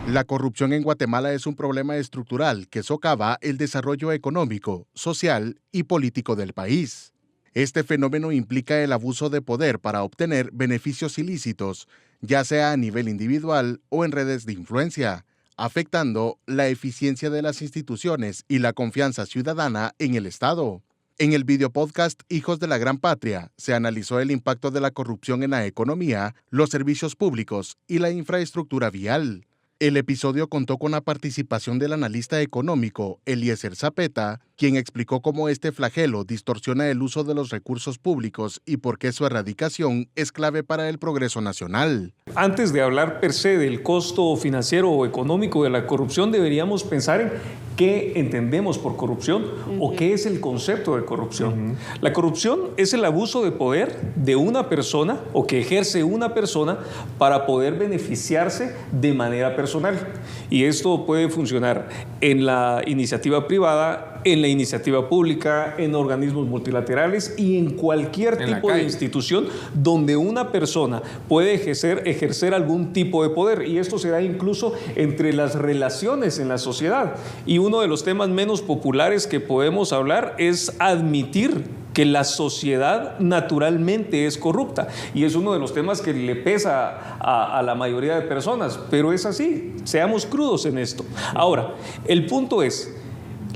La corrupción en Guatemala es un problema estructural que socava el desarrollo económico, social y político del país. Este fenómeno implica el abuso de poder para obtener beneficios ilícitos, ya sea a nivel individual o en redes de influencia, afectando la eficiencia de las instituciones y la confianza ciudadana en el Estado. En el videopodcast Hijos de la Gran Patria se analizó el impacto de la corrupción en la economía, los servicios públicos y la infraestructura vial. El episodio contó con la participación del analista económico Eliezer Zapeta, quien explicó cómo este flagelo distorsiona el uso de los recursos públicos y por qué su erradicación es clave para el progreso nacional. Antes de hablar per se del costo financiero o económico de la corrupción, deberíamos pensar en qué entendemos por corrupción o qué es el concepto de corrupción. La corrupción es el abuso de poder de una persona o que ejerce una persona para poder beneficiarse de manera personal. Y esto puede funcionar en la iniciativa privada, en la iniciativa pública, en organismos multilaterales y en cualquier tipo de institución donde una persona puede ejercer algún tipo de poder. Y esto se da incluso entre las relaciones en la sociedad. Y uno de los temas menos populares que podemos hablar es admitir que la sociedad naturalmente es corrupta. Y es uno de los temas que le pesa a la mayoría de personas. Pero es así, seamos crudos en esto. Ahora, el punto es,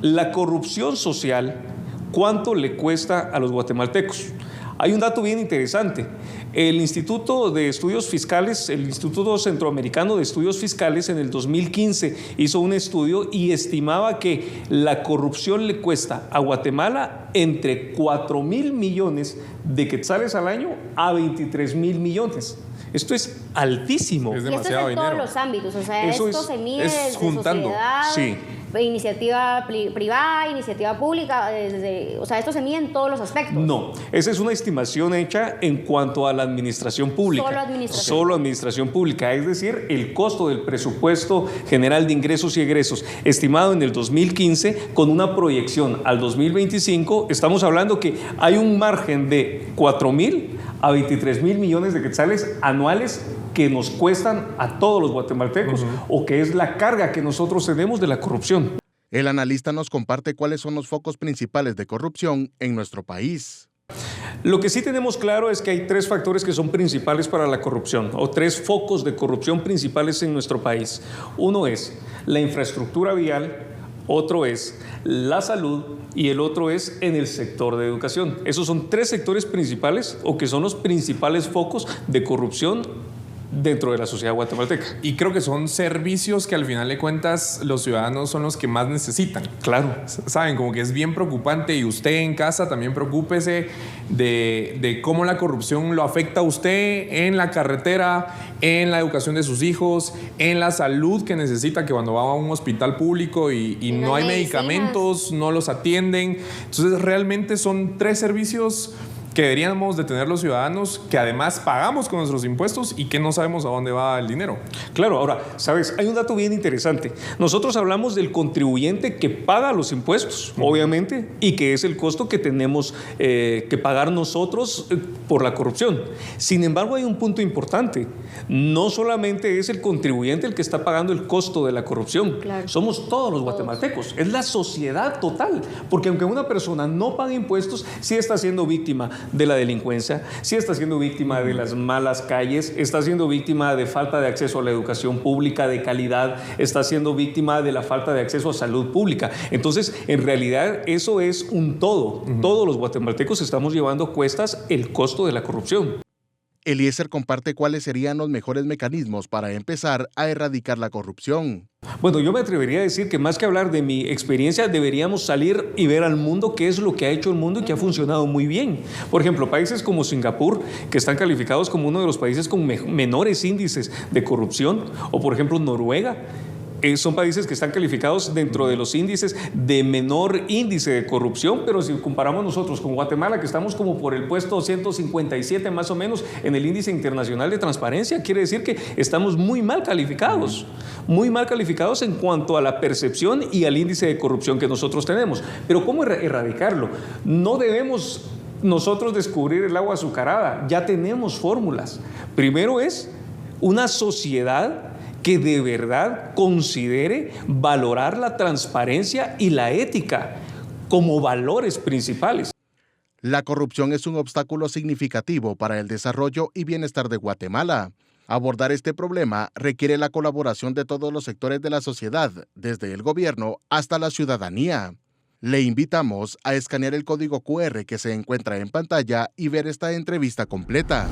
la corrupción social, ¿cuánto le cuesta a los guatemaltecos? Hay un dato bien interesante. El Instituto de Estudios Fiscales, el Instituto Centroamericano de Estudios Fiscales, en el 2015 hizo un estudio y estimaba que la corrupción le cuesta a Guatemala entre 4,000 millones de quetzales al año a 23,000 millones. Esto es altísimo. Es demasiado dinero. Y esto es en todos los ámbitos, o sea, Eso esto se mide desde juntando. sociedad, Sí. iniciativa privada, iniciativa pública, o sea, esto se mide en todos los aspectos. No, esa es una estimación hecha en cuanto a la administración pública. Solo administración. Solo administración pública, es decir, el costo del presupuesto general de ingresos y egresos estimado en el 2015 con una proyección al 2025, estamos hablando que hay un margen de 4,000 a 23,000 millones de quetzales anuales que nos cuestan a todos los guatemaltecos o que es la carga que nosotros tenemos de la corrupción. El analista nos comparte cuáles son los focos principales de corrupción en nuestro país. Lo que sí tenemos claro es que hay 3 factores que son principales para la corrupción, o 3 focos de corrupción principales en nuestro país. Uno es la infraestructura vial, otro es la salud y el otro es en el sector de educación. Esos son 3 sectores principales o que son los principales focos de corrupción dentro de la sociedad guatemalteca. Y creo que son servicios que al final de cuentas los ciudadanos son los que más necesitan. Claro. Saben, como que es bien preocupante, y usted en casa también preocúpese de cómo la corrupción lo afecta a usted en la carretera, en la educación de sus hijos, en la salud que necesita, que cuando va a un hospital público y no hay medicamentos, no los atienden. Entonces realmente son 3 servicios que deberíamos de tener los ciudadanos, que además pagamos con nuestros impuestos y que no sabemos a dónde va el dinero. Claro, ahora, ¿sabes? Hay un dato bien interesante. Nosotros hablamos del contribuyente que paga los impuestos, obviamente, y que es el costo que tenemos que pagar nosotros por la corrupción. Sin embargo, hay un punto importante. No solamente es el contribuyente el que está pagando el costo de la corrupción. Claro. Somos todos los guatemaltecos. Es la sociedad total. Porque aunque una persona no pague impuestos, sí está siendo víctima de la delincuencia, sí está siendo víctima de las malas calles, está siendo víctima de falta de acceso a la educación pública de calidad, está siendo víctima de la falta de acceso a salud pública. Entonces, en realidad, eso es un todo. Todos los guatemaltecos estamos llevando a cuestas el costo de la corrupción. Eliezer comparte cuáles serían los mejores mecanismos para empezar a erradicar la corrupción. Bueno, yo me atrevería a decir que más que hablar de mi experiencia, deberíamos salir y ver al mundo qué es lo que ha hecho el mundo y que ha funcionado muy bien. Por ejemplo, países como Singapur, que están calificados como uno de los países con menores índices de corrupción, o por ejemplo Noruega, son países que están calificados dentro de los índices de menor índice de corrupción, pero si comparamos nosotros con Guatemala, que estamos como por el puesto 157 más o menos en el índice internacional de transparencia, quiere decir que estamos muy mal calificados en cuanto a la percepción y al índice de corrupción que nosotros tenemos. Pero ¿cómo erradicarlo? No debemos nosotros descubrir el agua azucarada, ya tenemos fórmulas. Primero es una sociedad que de verdad considere valorar la transparencia y la ética como valores principales. La corrupción es un obstáculo significativo para el desarrollo y bienestar de Guatemala. Abordar este problema requiere la colaboración de todos los sectores de la sociedad, desde el gobierno hasta la ciudadanía. Le invitamos a escanear el código QR que se encuentra en pantalla y ver esta entrevista completa.